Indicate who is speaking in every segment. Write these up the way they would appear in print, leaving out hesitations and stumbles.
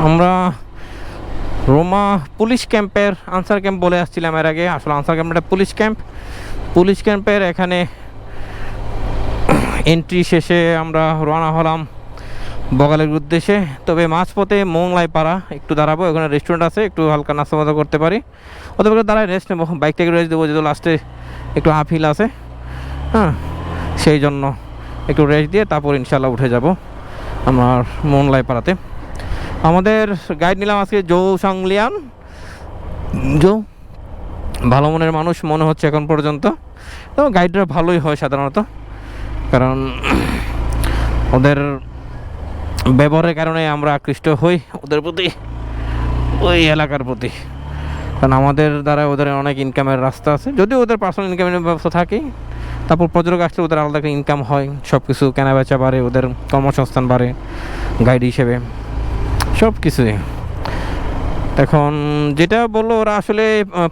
Speaker 1: আমরা রোমা পুলিশ ক্যাম্পের answer camp বলে আসছিলাম এর আগে। আসলে আনসার ক্যাম্পটা পুলিশ ক্যাম্পের এখানে এন্ট্রি শেষে আমরা রওনা হলাম বগালের উদ্দেশ্যে। তবে মাঝপথে মোংলাই পাড়া একটু দাঁড়াবো, ওখানে রেস্টুরেন্ট আছে, একটু হালকা নাস্তা মাস্তা করতে পারি, অথবা দাঁড়ায় রেস্ট নেবো, বাইকটাকে রেস্ট দেবো, যেহেতু লাস্টে একটু আপহিল আছে। হ্যাঁ, সেই জন্য একটু রেস্ট দিয়ে তারপর ইনশাল্লাহ উঠে যাব আমার মোংলাই পাড়াতে। আমাদের গাইড নিলাম আজকে জৌ সাংলিয়ান। ভালো মনের মানুষ মনে হচ্ছে এখন পর্যন্ত, তো গাইডরা ভালোই হয় সাধারণত, কারণ ওদের ব্যবহারের কারণে আমরা আকৃষ্ট হই ওদের প্রতি, ওই এলাকার প্রতি। কারণ আমাদের দ্বারা ওদের অনেক ইনকামের রাস্তা আছে, যদিও ওদের পার্সোনাল ইনকামের ব্যবস্থা থাকে, তারপর পর্যটক আসলে ওদের আলাদা একটা ইনকাম হয়, সব কিছু কেনা বেচা বাড়ে, ওদের কর্মসংস্থান বাড়ে গাইড হিসেবে, সব কিছুই। এখন যেটা বললো, ওরা আসলে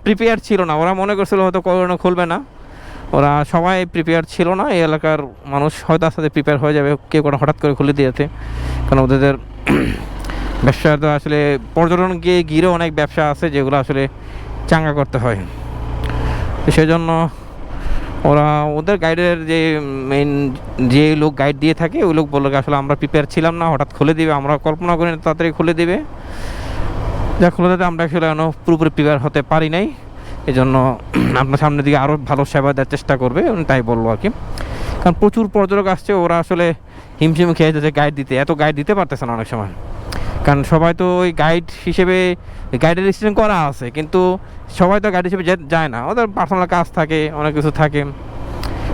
Speaker 1: প্রিপেয়ার ছিল না, ওরা মনে করছিল হয়তো করোনা খুলবে না, ওরা সবাই প্রিপেয়ার ছিল না। এই এলাকার মানুষ হয়তো আস্তে আস্তে প্রিপেয়ার হয়ে যাবে, কেউ কোনো হঠাৎ করে খুলে দিয়েছে, কারণ ওদের ব্যবসা তো আসলে পর্যটন গিয়ে ঘিরে অনেক ব্যবসা আছে যেগুলো আসলে চাঙ্গা করতে হয়। তো সেই জন্য ওরা ওদের গাইডের যে মেইন যে লোক গাইড দিয়ে থাকে, ওই লোক বললো আসলে আমরা প্রিপেয়ার ছিলাম না, হঠাৎ খুলে দিবে, আমরা কল্পনা করি না তাড়াতাড়ি খুলে দিবে, যা খুলে দিতে আমরা আসলে পুরোপুরি প্রিপেয়ার হতে পারি নাই। এই জন্য আপনার সামনের দিকে আরও ভালো সেবা দেওয়ার চেষ্টা করবে, তাই বলবো আর কি। কারণ প্রচুর পর্যটক আসছে, ওরা আসলে হিমশিম খেয়ে যাচ্ছে গাইড দিতে, এত গাইড দিতে পারতেছে না অনেক সময়, কারণ সবাই তো ওই গাইড হিসেবে গাইডের রেজিস্ট্রেশন করা আছে, কিন্তু সবাই তো গাইড হিসেবে যায় না, ওদের পার্সোনাল কাজ থাকে, অনেক কিছু থাকে।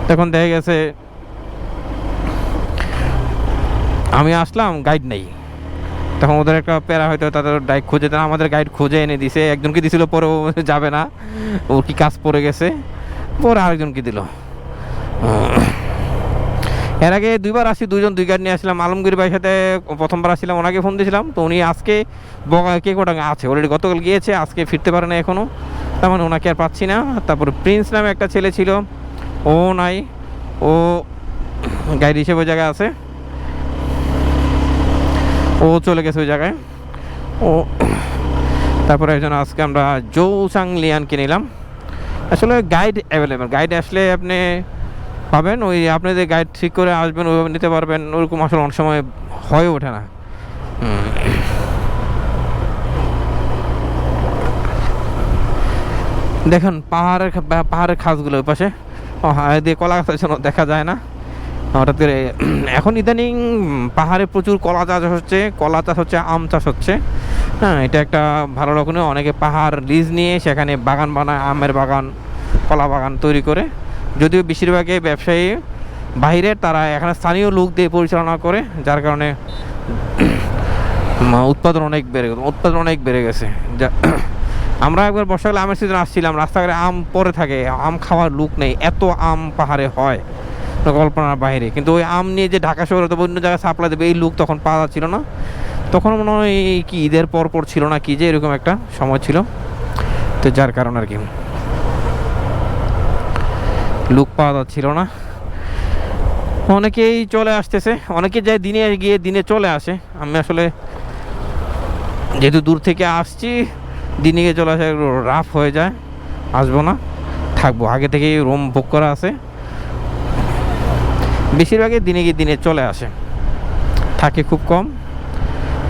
Speaker 1: তখন দেখা গেছে আমি আসলাম, গাইড নেই, তখন ওদের একটা প্যারা, হয়তো তাদের গাইড খুঁজে দেন, আমাদের গাইড খুঁজে এনে দিছে, একজনকে দিছিল, পরে ও যাবে না, ওর কি কাজ পড়ে গেছে, পরে আরেকজনকে দিল। এর আগে দুইবার আসি, দুই গাইড নিয়ে আসলাম। আলমগীর ভাইয়ের সাথে প্রথমবার আসছিলাম, ওনাকে ফোন দিয়েছিলাম, তো উনি আজকে কেকোটাঙ্গা আছে, অলরেডি গতকাল গিয়েছে, আজকে ফিরতে পারে না এখনও, তার মানে ওনাকে আর পাচ্ছি না। তারপর প্রিন্স নামে একটা ছেলে ছিল, ও নাই, ও গাইড হিসেবে ওই জায়গায় আছে, ও চলে গেছে ওই জায়গায়। ও তারপরে একজন আজকে আমরা জৌ সাংলিয়ানকে নিলাম। আসলে গাইড অ্যাভেলেবেল, গাইড আসলে আপনি পাবেন, ওই আপনি যে গাইড ঠিক করে আসবেন ওইভাবে নিতে পারবেন, ওরকম আসলে অনেক সময় হয়ে ওঠে না। দেখুন পাহাড়ের খাসগুলো ওই পাশে, ও হ্যাঁ, দিয়ে কলা গাছ দেখা যায় না হঠাৎ করে। এখন ইদানিং পাহাড়ে প্রচুর কলা চাষ হচ্ছে, আম চাষ হচ্ছে। হ্যাঁ, এটা একটা ভালো রকমের, অনেকে পাহাড় লিজ নিয়ে সেখানে বাগান বানায়, আমের বাগান, কলা বাগান তৈরি করে। যদিও বেশিরভাগই ব্যবসায়ী বাইরের, তারা এখানে স্থানীয় লোক দিয়ে পরিচালনা করে, যার কারণে উৎপাদন অনেক বেড়ে গেছে। আমরা একবার বর্ষাকালে আমের সিজন আসছিলাম, রাস্তাঘাটে আম পড়ে থাকে, আম খাওয়ার লোক নেই, এত আম পাহাড়ে হয় কল্পনার বাইরে। কিন্তু ওই আম নিয়ে যে ঢাকা শহরে অথবা অন্য জায়গায় সাপ্লাই দেবে, এই লোক তখন পাওয়া যাচ্ছিল না। তখন মনে হয় কি ঈদের পর ছিল না কি, যে এরকম একটা সময় ছিল, তো যার কারণ আর কি লোক পাওয়া যাচ্ছিল না। অনেকেই চলে আসতেছে, অনেকে যায় দিনে গিয়ে দিনে চলে আসে। আমি আসলে যেহেতু দূর থেকে আসছি, দিনে গিয়ে চলে আসে একটু রাফ হয়ে যায়, আসবো না, থাকবো। আগে থেকেই রুম বুক করা আছে, বেশিরভাগই দিনে গিয়ে দিনে চলে আসে, থাকে খুব কম।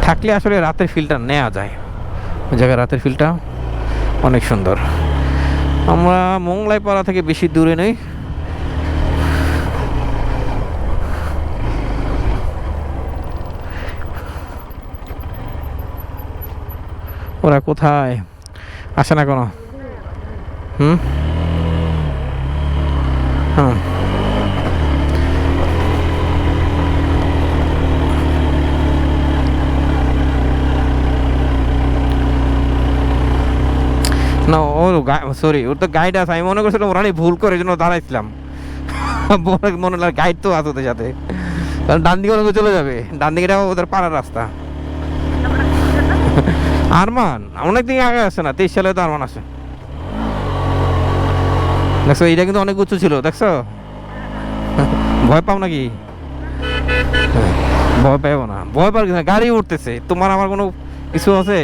Speaker 1: থাকলে আসলে রাতের ফিলটা নেওয়া যায়, ওই জায়গায় রাতের ফিলটা অনেক সুন্দর। আমরা মোংলাই পাড়া থেকে বেশি দূরে নেই, ওরা কোথায় আসে না কোনো। হুম হুম না, ওর সরি, ওর তো গাইড আছে, আমি মনে করছিলাম ওরা ভুল করে জন্য দাঁড়াইছিলাম, মনে হলো গাইড তো আছে ওদের সাথে, কারণ ডান দিকে অনেক চলে যাবে, ডান দিকেটা ওদের পাড়ার রাস্তা। আরমান অনেকদিন আগে আসে না, 23 সালে তো আরমান আসে, দেখছো, এইটা কিন্তু অনেক উঁচু ছিল, দেখছো, ভয় পাও নাকি? ভয় পাবো না, ভয় পাও না, গাড়ি উঠতেছে, তোমার আমার কোনো কিছু আছে